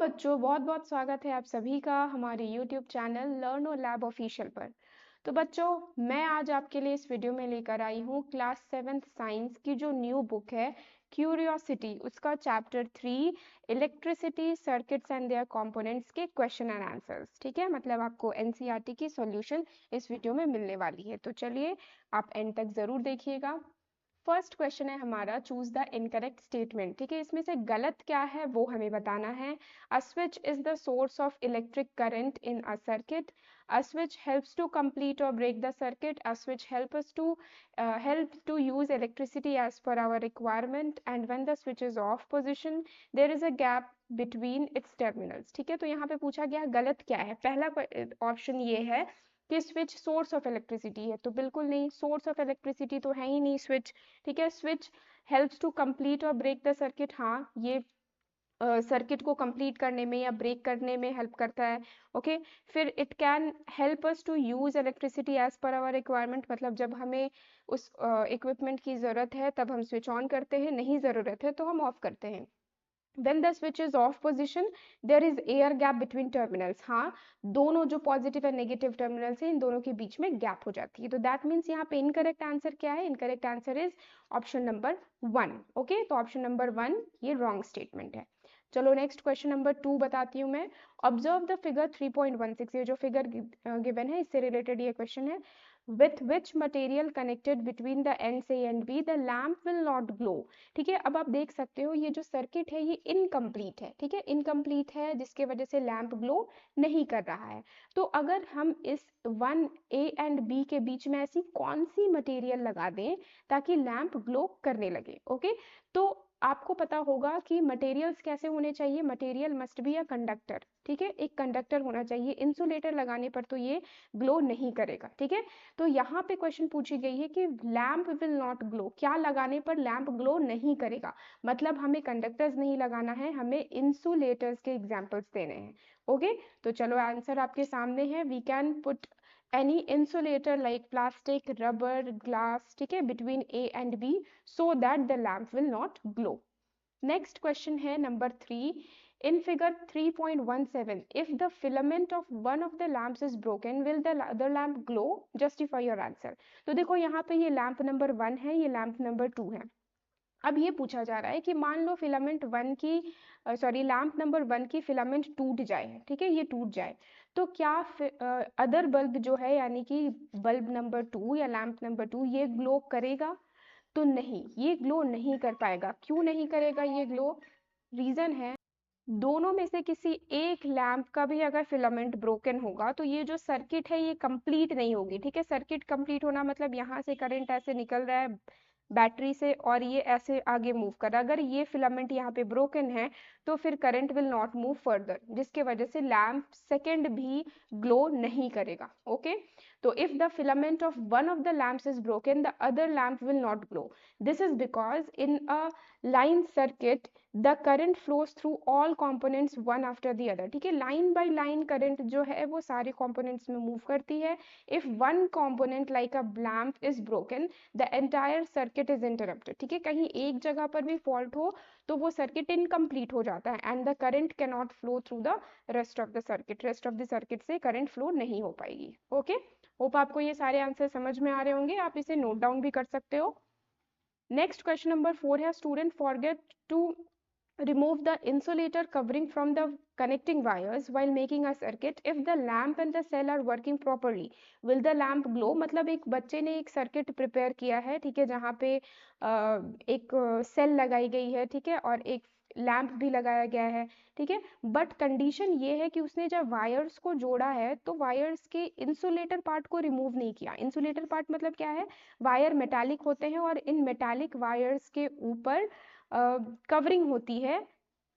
बच्चों, बहुत बहुत स्वागत है आप सभी का हमारे YouTube चैनल लर्न और लैब ऑफिशियल पर। तो बच्चों, मैं आज आपके लिए इस वीडियो में लेकर आई हूँ क्लास 7th साइंस की जो न्यू बुक है क्यूरियोसिटी, उसका chapter 3 electricity circuits and there components के क्वेश्चन एंड आंसर्स। ठीक है, मतलब आपको एनसीईआरटी की सॉल्यूशन इस वीडियो में मिलने वाली है। तो चलिए आप एंड तक जरूर देखिएगा। फर्स्ट क्वेश्चन है हमारा, चूज द इनकरेक्ट स्टेटमेंट। ठीक है, इसमें से गलत क्या है वो हमें बताना है। A switch is the source of electric current in a circuit. A switch helps to complete और break the circuit. A switch help to use electricity as per our requirement, and when the switch is off position there is a gap between its terminals। ठीक है, तो यहाँ पे पूछा गया गलत क्या है। पहला ऑप्शन ये है कि स्विच सोर्स ऑफ इलेक्ट्रिसिटी है, तो बिल्कुल नहीं, सोर्स ऑफ इलेक्ट्रिसिटी तो है ही नहीं स्विच। ठीक है, स्विच हेल्प्स टू कंप्लीट और ब्रेक द सर्किट, हाँ ये सर्किट को कंप्लीट करने में या ब्रेक करने में हेल्प करता है। ओके, फिर it can help us to use electricity as per our requirement, मतलब जब हमें उस इक्विपमेंट की ज़रूरत है तब हम स्विच ऑन करते हैं, नहीं ज़रूरत है तो हम ऑफ करते हैं। When the switch is off position, there is air gap between terminals। हाँ, दोनों जो पॉजिटिव एंड नेगेटिव टर्मिनल्स हैं इन दोनों के बीच में गैप हो जाती है। तो दैट मीन्स यहाँ पे इनकरेक्ट आंसर क्या है? Incorrect answer is option number 1। Okay, तो ऑप्शन नंबर 1 ये रॉन्ग स्टेटमेंट है। चलो नेक्स्ट क्वेश्चन नंबर 2 बताती हूँ मैं। Observe the figure 3.16। ये जो फिगर गिवन है इससे रिलेटेड ये क्वेश्चन है। With which material connected between the ends A and B the lamp will not glow। ठीक है, अब आप देख सकते हो ये जो सर्किट है ये इनकम्प्लीट है। ठीक है, इनकम्प्लीट है जिसके वजह से लैंप ग्लो नहीं कर रहा है। तो अगर हम इस 1A एंड B के बीच में ऐसी कौन सी मटेरियल लगा दें ताकि लैंप ग्लो करने लगे। ओके, तो आपको पता होगा कि मटेरियल्स कैसे होने चाहिए। Material must be a conductor. ठीक है, एक कंडक्टर होना चाहिए। इंसुलेटर लगाने पर तो ये ग्लो नहीं करेगा। ठीक है, तो यहाँ पे क्वेश्चन पूछी गई है कि लैम्प विल नॉट ग्लो, क्या लगाने पर लैम्प ग्लो नहीं करेगा। मतलब हमें कंडक्टर्स नहीं लगाना है, हमें इंसुलेटर्स के एग्जांपल्स देने हैं। ओके, तो चलो आंसर आपके सामने है। We can put any insulator like plastic, rubber, glass, ठीक है, between A and B so that the lamp will not glow. Next question है number 3। In figure 3.17, if the filament of one of the lamps is broken, will the other lamp glow? Justify your answer। तो देखो यहाँ पे ये lamp number 1 है, ये lamp number 2 है। अब ये पूछा जा रहा है कि मान लो फिलामेंट 1 की लैंप नंबर 1 की फिलामेंट टूट जाए। ठीक है, ये टूट जाए तो क्या अदर बल्ब जो है यानी कि बल्ब नंबर 2 या लैंप नंबर 2 ये ग्लो करेगा? तो नहीं, ये ग्लो नहीं कर पाएगा। क्यों नहीं करेगा ये ग्लो? रीजन है, दोनों में से किसी एक लैंप का भी अगर फिलामेंट ब्रोकन होगा तो ये जो सर्किट है ये कंप्लीट नहीं होगी। ठीक है, सर्किट कंप्लीट होना मतलब यहाँ से करंट ऐसे निकल रहा है बैटरी से और ये ऐसे आगे मूव कर रहा है। अगर ये फिलामेंट यहाँ पे ब्रोकन है तो फिर current will not move further, जिसके वजह से लैंप सेकेंड भी ग्लो नहीं करेगा। ओके, तो if the filament of one of the lamps is broken the other lamp will not glow. This is because in a line circuit the current flows through all components one after the other. ठीक है, line by line current जो है वो सारे components में move करती है। If one component like a lamp is broken the entire circuit is interrupted. ठीक है, कहीं एक जगह पर भी फॉल्ट हो तो वो सर्किट इनकम्प्लीट हो जाता है and the current can not flow through the rest of the circuit. Rest of the circuit से करंट फ्लो नहीं हो पाएगी। ओके, होप आपको ये सारे आंसर समझ में आ रहे होंगे, आप इसे नोट डाउन भी कर सकते हो। नेक्स्ट क्वेश्चन नंबर 4 है, student forget to remove the insulator covering from the connecting wires while making a circuit। if the lamp and the cell are working properly will the lamp glow। मतलब एक बच्चे ने एक circuit prepare किया है, ठीक है, जहाँ पे एक सेल लगाई गई है, ठीक है, और एक लैंप भी लगाया गया है। ठीक है, बट कंडीशन ये है कि उसने जब वायर्स को जोड़ा है तो वायर्स के इंसुलेटर पार्ट को रिमूव नहीं किया। इंसुलेटर पार्ट मतलब क्या है? वायर मेटालिक होते हैं और इन मेटालिक वायर्स के ऊपर कवरिंग होती है।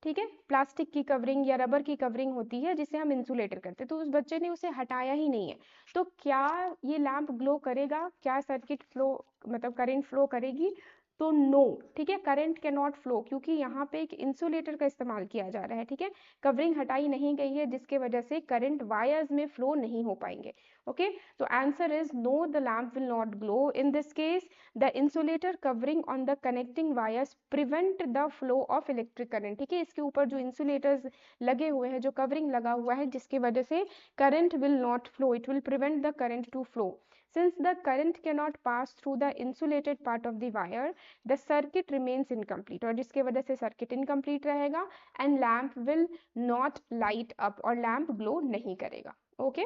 ठीक है, प्लास्टिक की कवरिंग या रबर की कवरिंग होती है जिसे हम इंसुलेटर करते हैं, तो उस बच्चे ने उसे हटाया ही नहीं है। तो क्या ये लैंप ग्लो करेगा? क्या सर्किट फ्लो मतलब करंट फ्लो करेगी? तो नो, ठीक है, करंट कैन नॉट फ्लो, क्योंकि यहाँ पे एक इंसुलेटर का इस्तेमाल किया जा रहा है, ठीक है, कवरिंग हटाई नहीं गई है, जिसके वजह से करंट वायर्स में फ्लो नहीं हो पाएंगे। ओके, तो answer is no, the lamp will not glow. In this case the insulator covering on the connecting wires prevent the flow of electric current, ठीक है, इसके ऊपर जो इंसुलेटर्स लगे हुए हैं, जो कवरिंग लगा हुआ है, जिसकी वजह से current will not flow, it will prevent the current to flow. Since the current cannot pass through the insulated part of the wire, the circuit remains incomplete, और जिसके वजह से सर्किट इनकम्प्लीट रहेगा and lamp will not light up, और lamp glow नहीं करेगा। Okay,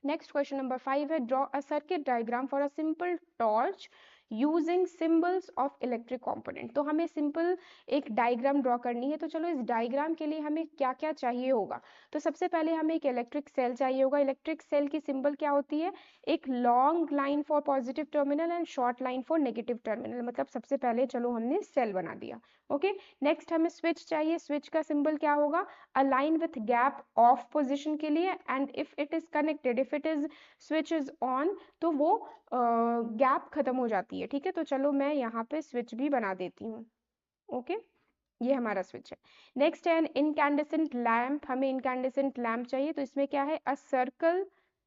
next question number 5 है, draw a circuit diagram for a simple torch using symbols of electric component. तो हमें सिंपल एक डायग्राम ड्रॉ करनी है, तो चलो इस डायग्राम के लिए हमें क्या क्या चाहिए होगा। तो सबसे पहले हमें एक इलेक्ट्रिक सेल चाहिए होगा। इलेक्ट्रिक सेल की सिंबल क्या होती है, एक long line for positive terminal and short line for negative terminal, मतलब सबसे पहले चलो हमने सेल बना दिया। ओके, नेक्स्ट हमें स्विच चाहिए। स्विच का सिंबल क्या होगा, a line with gap of position के लिए, and if it is connected, if it is switch is on, तो वो गैप खत्म हो जाती है, ठीक है। तो चलो मैं यहाँ पे स्विच भी बना देती हूँ। ओके, ये हमारा स्विच है। नेक्स्ट है इनकैंडेसेंट लैम्प। हमें इनकैंडेसेंट लैम्प चाहिए, तो इसमें क्या है, अ सर्कल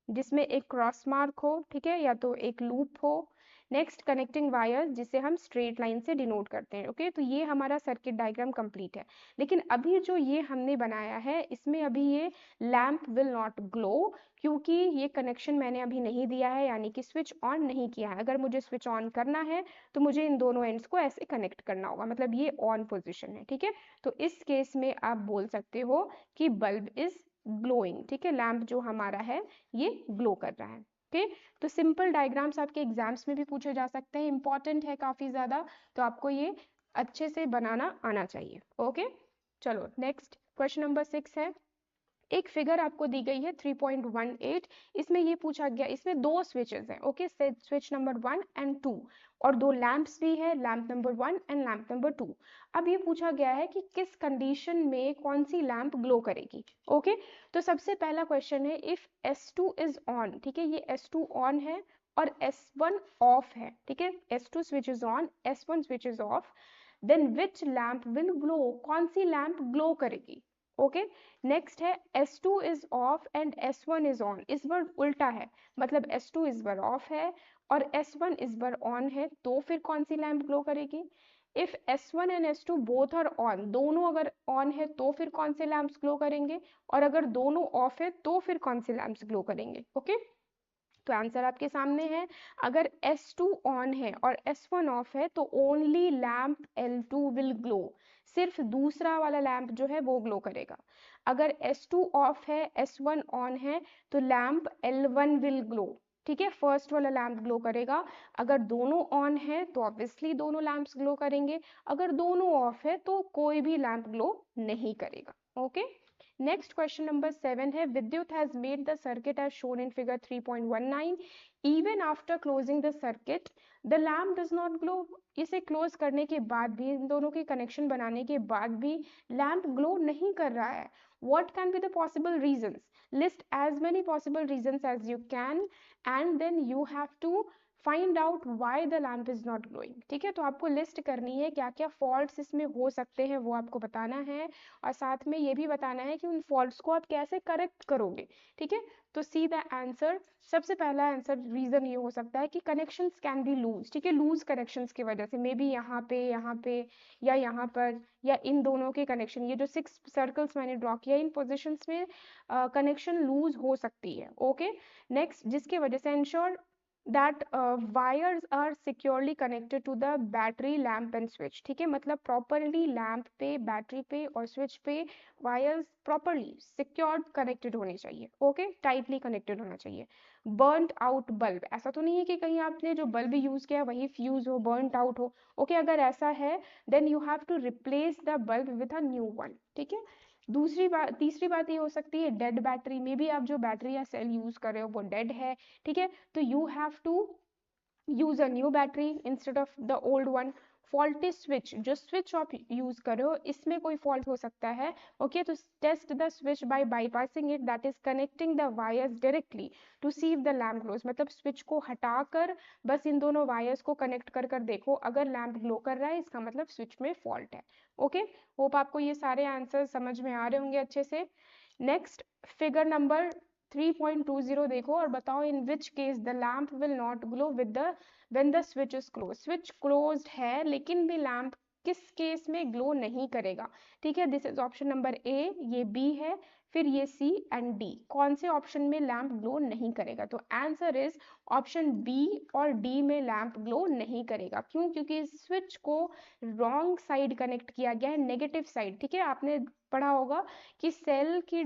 जिसमें एक क्रॉस मार्क हो, ठीक है, या तो एक लूप हो। नेक्स्ट कनेक्टिंग वायर, जिसे हम स्ट्रेट लाइन से डिनोट करते हैं। ओके, तो ये हमारा सर्किट डायग्राम कंप्लीट है। लेकिन अभी जो ये हमने बनाया है, इसमें अभी ये लैम्प विल नॉट ग्लो, क्योंकि ये कनेक्शन मैंने अभी नहीं दिया है, यानी कि स्विच ऑन नहीं किया है। अगर मुझे स्विच ऑन करना है तो मुझे इन दोनों एंड्स को ऐसे कनेक्ट करना होगा, मतलब ये ऑन पोजिशन है, ठीक है। तो इस केस में आप बोल सकते हो कि बल्ब इज ग्लोइंग, ठीक है, लैम्प जो हमारा है ये ग्लो कर रहा है। ओके, तो सिंपल डायग्राम्स आपके एग्जाम्स में भी पूछे जा सकते हैं, इंपॉर्टेंट है काफी ज्यादा, तो आपको ये अच्छे से बनाना आना चाहिए। ओके, चलो नेक्स्ट क्वेश्चन नंबर 6 है, एक फिगर आपको दी गई है 3.18, इसमें ये पूछा गया, इसमें दो स्विचेस हैं। ओके, स्विच नंबर 1 एंड 2, और दो लैंप्स भी है, lamp number 1 and lamp number 2। अब ये पूछा गया है कि किस कंडीशन में कौन सी लैंप ग्लो करेगी। ओके, तो सबसे पहला क्वेश्चन है, इफ S2 इज ऑन, ठीक है, ये S2 ऑन है और S1 ऑफ है, ठीक है, S2 switch is on, S1 switch is off, then which lamp will glow, कौन सी लैंप ग्लो करेगी। ओके, नेक्स्ट है S2 is off and S1 is on, इस बार उल्टा है, मतलब S2 इस बार ऑफ है और S1 इस बार ऑन है, तो फिर कौन सी लैंप ग्लो करेगी। If S1 and S2 both are on, दोनों अगर ऑन है तो फिर कौन से लैंप्स ग्लो करेंगे, और अगर दोनों ऑफ है तो फिर कौन से लैंप्स ग्लो करेंगे। ओके, तो आंसर आपके सामने है, अगर S2 ऑन है और S1 ऑफ है तो only lamp L2 will glow, सिर्फ दूसरा वाला लैम्प जो है वो ग्लो करेगा। अगर S2 ऑफ है, S1 ऑन है, तो लैम्प L1 विल ग्लो, ठीक है, फर्स्ट वाला लैम्प ग्लो करेगा। अगर दोनों ऑन है तो ऑब्वियसली दोनों लैंप्स ग्लो करेंगे, अगर दोनों ऑफ है तो कोई भी लैम्प ग्लो नहीं करेगा। ओके, नेक्स्ट क्वेश्चन नंबर 7 है, Vidyut has made the circuit as shown in figure 3.19, even after closing the circuit the lamp does not glow. इसे क्लोज करने के बाद भी, इन दोनों के कनेक्शन बनाने के बाद भी लैम्प ग्लो नहीं कर रहा है। what can be the possible reasons, list as many possible reasons as you can and then you have to find out why the lamp is not glowing, ठीक है। तो आपको लिस्ट करनी है क्या क्या फॉल्ट्स इसमें हो सकते हैं, वो आपको बताना है, और साथ में ये भी बताना है कि उन फॉल्ट्स को आप कैसे करेक्ट करोगे, ठीक है। तो सी द आंसर, सबसे पहला आंसर रीजन ये हो सकता है कि कनेक्शंस कैन बी लूज, ठीक है, लूज कनेक्शंस की वजह से, मे बी यहाँ पे या यहाँ पर, या इन दोनों के कनेक्शन, ये जो 6 सर्कल्स मैंने ड्रॉ किया, इन पोजिशंस में कनेक्शन लूज हो सकती है। ओके, नेक्स्ट, जिसकी वजह से ensure that wires are securely connected to the battery lamp and switch, ठीक है, मतलब properly लैम्प पे, बैटरी पे और स्विच पे वायर्स प्रॉपरली सिक्योर्ड कनेक्टेड होने चाहिए। ओके, टाइटली कनेक्टेड होना चाहिए। बर्नड आउट बल्ब, ऐसा तो नहीं है कि कहीं आपने जो बल्ब यूज किया वही फ्यूज हो, बर्नड आउट हो। ओके, अगर ऐसा है then you have to replace the bulb with a new one, ठीक है। तीसरी बात ये हो सकती है, डेड बैटरी में भी, आप जो बैटरी या सेल यूज कर रहे हो वो डेड है, ठीक है, तो you have to use a new battery instead of the old one। Faulty switch, जो स्विच आप यूज कर रहे हो इसमें कोई फॉल्ट हो सकता है। ओके, तो test the switch by bypassing it, that is connecting the wires directly to see if the lamp glows. मतलब स्विच को हटाकर बस इन दोनों वायर्स को कनेक्ट कर कर देखो, अगर लैम्प ग्लो कर रहा है इसका मतलब स्विच में फॉल्ट है। ओके, होप आपको ये सारे आंसर समझ में आ रहे होंगे अच्छे से। नेक्स्ट फिगर नंबर 3.20 देखो और बताओ in which case the lamp will not glow with the when the switch is close. Switch closed है लेकिन भी लैम्प किस केस में ग्लो नहीं करेगा। ठीक है, this is option number A, ये बी है, फिर ये सी एंड डी। कौन से ऑप्शन में लैम्प ग्लो नहीं करेगा? तो आंसर इज ऑप्शन बी और डी में लैम्प ग्लो नहीं करेगा। क्यों? क्योंकि स्विच को रॉन्ग साइड कनेक्ट किया गया है, नेगेटिव साइड। ठीक है, आपने पढ़ा होगा कि सेल की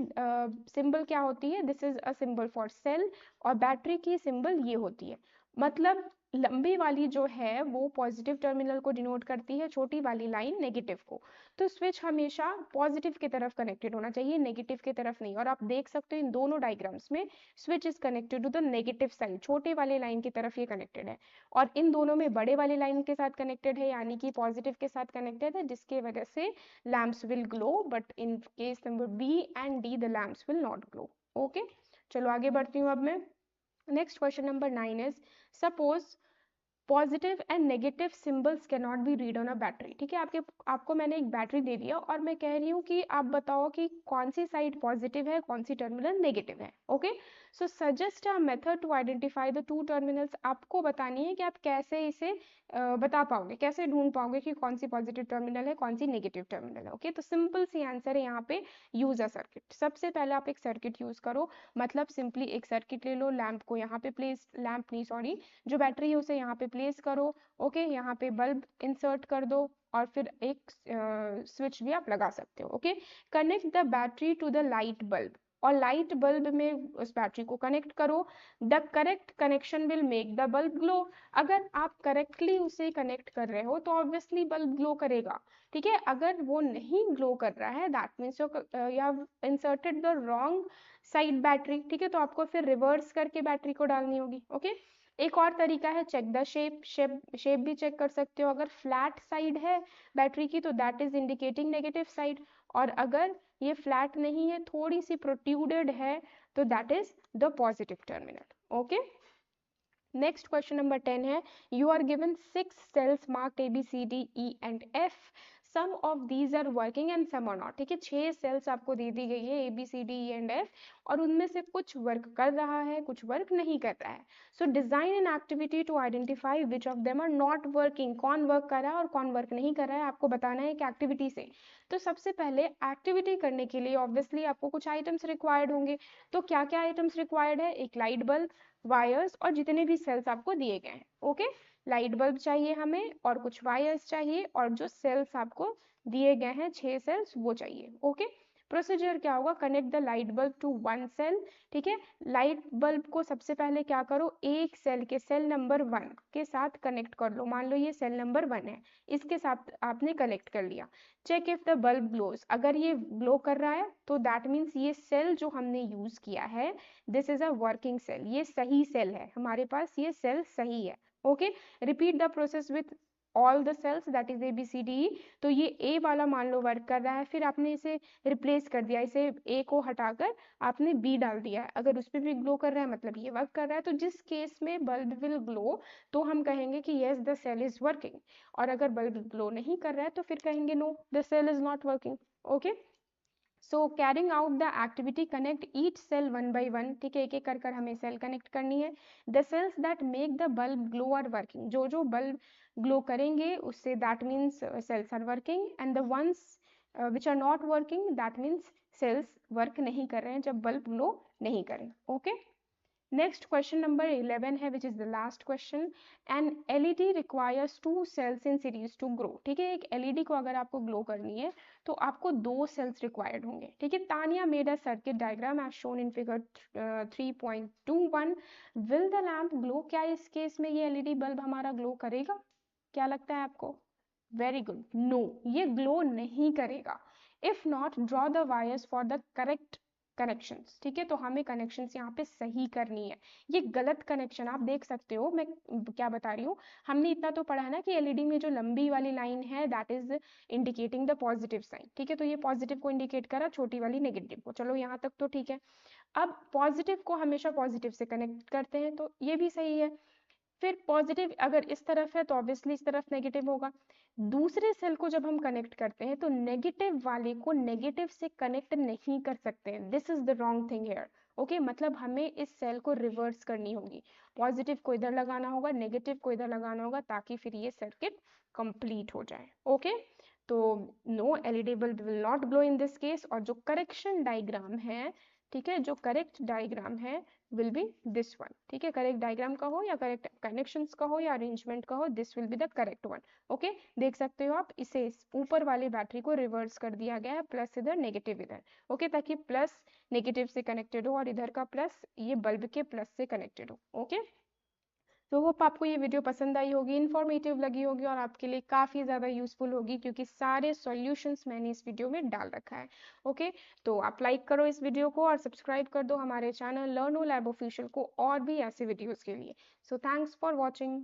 सिंबल क्या होती है, this is a symbol for sale, और बैटरी की सिंबल ये होती है। मतलब लंबी वाली जो है वो पॉजिटिव टर्मिनल को डिनोट करती है, छोटी वाली लाइन नेगेटिव को। तो स्विच हमेशा पॉजिटिव की तरफ कनेक्टेड होना चाहिए, नेगेटिव की तरफ नहीं। और आप देख सकते हो इन दोनों डायग्राम्स में switch is connected to the negative side, छोटे वाले लाइन की तरफ ये कनेक्टेड है, और इन दोनों में बड़े वाले लाइन के साथ कनेक्टेड है, यानी कि पॉजिटिव के साथ कनेक्टेड है, जिसके वजह से lamps will glow, but in case number B and D the lamps will not glow. Okay, चलो आगे बढ़ती हूँ अब मैं। Next question number 9 is suppose positive and negative symbols can not be read on a battery. ठीक है, आपको मैंने एक बैटरी दे दिया और मैं कह रही हूँ कि आप बताओ कि कौन सी साइड पॉजिटिव है, कौन सी टर्मिनल नेगेटिव है। Okay, so suggest a method to identify the two terminals. आपको बतानी है कि आप कैसे इसे बता पाओगे, कैसे ढूंढ पाओगे कि कौन सी पॉजिटिव टर्मिनल है, कौन सी नेगेटिव टर्मिनल है। ओके, तो सिंपल सी आंसर है यहाँ पे, यूज अ सर्किट। सबसे पहले आप एक सर्किट यूज करो, मतलब सिंपली एक सर्किट ले लो, लैंप को यहाँ पे प्लेस, लैंप नहीं सॉरी, जो बैटरी है उसे यहाँ पे प्लेस करो। ओके, यहाँ पे बल्ब इंसर्ट कर दो और फिर एक स्विच भी आप लगा सकते हो। Okay, connect the battery to the light bulb, और लाइट बल्ब में उस बैटरी को कनेक्ट करो। The correct connection will make the bulb glow. अगर आप करेक्टली उसे कनेक्ट कर रहे हो तो ऑब्वियसली बल्ब ग्लो करेगा। ठीक है, अगर वो नहीं ग्लो कर रहा है that means you have inserted the wrong side battery. ठीक है, तो आपको फिर रिवर्स करके बैटरी को डालनी होगी। ओके, एक और तरीका है चेक द शेप भी चेक कर सकते हो। अगर फ्लैट साइड है बैटरी की तो that is indicating negative side, और अगर ये फ्लैट नहीं है, थोड़ी सी प्रोट्रूडेड है, तो that is the positive terminal. Okay, next question number 10 है, you are given 6 cells marked A B C D E and F, some of these are working and some are not. ठीक है, 6 cells आपको दे दी गई है A B C D E and F, और उनमें से कुछ वर्क कर रहा है, कुछ वर्क नहीं कर रहा है। So design an activity to identify which of them are not working. कौन वर्क कर रहा है और कौन वर्क नहीं कर रहा है आपको बताना है एक एक्टिविटी से। तो सबसे पहले एक्टिविटी करने के लिए ऑब्वियसली आपको कुछ आइटम्स रिक्वायर्ड होंगे। तो क्या क्या आइटम्स रिक्वायर्ड है? एक लाइट बल्ब, वायर्स और जितने भी सेल्स आपको दिए गए हैं। ओके, लाइट बल्ब चाहिए हमें और कुछ वायर्स चाहिए, और जो सेल्स आपको दिए गए हैं 6 सेल्स वो चाहिए। ओके, प्रोसीजर क्या होगा? Connect the light bulb to one cell. ठीक है, लाइट बल्ब को सबसे पहले क्या करो, एक सेल के सेल नंबर 1 के साथ कनेक्ट कर लो। मान लो ये सेल नंबर 1 है, इसके साथ आपने कनेक्ट कर लिया। Check if the bulb glows, अगर ये ग्लो कर रहा है तो दैट मीन्स ये सेल जो हमने यूज किया है this is a working cell, ये सही सेल है, हमारे पास ये सेल सही है। Okay, repeat the process with all the cells that is A B C D E. तो ये ए वाला मान लो वर्क कर रहा है, फिर आपने इसे रिप्लेस कर दिया, इसे ए को हटाकर आपने बी डाल दिया है, अगर उस पर भी ग्लो कर रहा है मतलब ये वर्क कर रहा है। तो जिस केस में बल्ब विल ग्लो तो हम कहेंगे कि yes the cell is working, और अगर बल्ब ग्लो नहीं कर रहा है तो फिर कहेंगे no the cell is not working. Okay, so carrying out the activity connect each cell one by one. ठीक है, एक एक कर हमें सेल कनेक्ट करनी है। The cells that make the bulb glow are working, जो जो बल्ब ग्लो करेंगे उससे that means cells are working, and the ones which are not working that means cells work नहीं कर रहे हैं जब बल्ब ग्लो नहीं करें। ओके, नेक्स्ट क्वेश्चन नंबर 11 है which is the last question, an LED requires 2 cells in series to grow. ठीक है, एक एलईडी को अगर आपको ग्लो करनी है तो आपको 2 सेल्स रिक्वायर्ड होंगे। ठीक है, Tania made a circuit diagram as shown in figure 3.21, will the lamp glow. क्या इस केस में ये एलईडी बल्ब हमारा ग्लो करेगा? क्या लगता है आपको? वेरी गुड, नो, ये ग्लो नहीं करेगा। If not draw the wires for the correct connections, ठीक है। तो हमें कनेक्शंस यहाँ पे सही करनी है। ये गलत कनेक्शन आप देख सकते हो, मैं क्या बता रही हूँ। हमने इतना तो पढ़ा है ना कि एलईडी में जो लंबी वाली लाइन है that is indicating the positive sign, ठीक है। तो ये पॉजिटिव को इंडिकेट करा, छोटी वाली नेगेटिव को। चलो यहाँ तक तो ठीक है। अब पॉजिटिव को हमेशा पॉजिटिव से कनेक्ट करते हैं, तो ये भी सही है। फिर पॉजिटिव अगर इस तरफ है तो ऑब्वियसली इस तरफ नेगेटिव होगा। दूसरे सेल को जब हम कनेक्ट करते हैं तो नेगेटिव वाले को नेगेटिव से कनेक्ट नहीं कर सकते हैं। This is the wrong thing here. Okay, मतलब हमें इस सेल को रिवर्स करनी होगी। पॉजिटिव को इधर लगाना होगा, नेगेटिव को इधर लगाना होगा, ताकि फिर ये सर्किट कंप्लीट हो जाए। ओके, तो no, LED bulb will not glow in this case. और जो करेक्शन डायग्राम है, ठीक है, जो करेक्ट डायग्राम है विल बी दिस वन, ठीक है। करेक्ट डायग्राम का हो या करेक्ट कनेक्शंस का हो या अरेंजमेंट का हो, this will be the correct one. Okay, देख सकते हो आप, इसे ऊपर वाली बैटरी को रिवर्स कर दिया गया है, प्लस इधर नेगेटिव इधर। ओके, ताकि प्लस नेगेटिव से कनेक्टेड हो और इधर का प्लस ये बल्ब के प्लस से कनेक्टेड हो। ओके, तो होप आपको ये वीडियो पसंद आई होगी, इन्फॉर्मेटिव लगी होगी और आपके लिए काफ़ी ज़्यादा यूजफुल होगी, क्योंकि सारे सॉल्यूशंस मैंने इस वीडियो में डाल रखा है। ओके, तो आप लाइक करो इस वीडियो को और सब्सक्राइब कर दो हमारे चैनल लर्नो लैब ऑफिशियल को और भी ऐसे वीडियोज़ के लिए। So thanks for watching.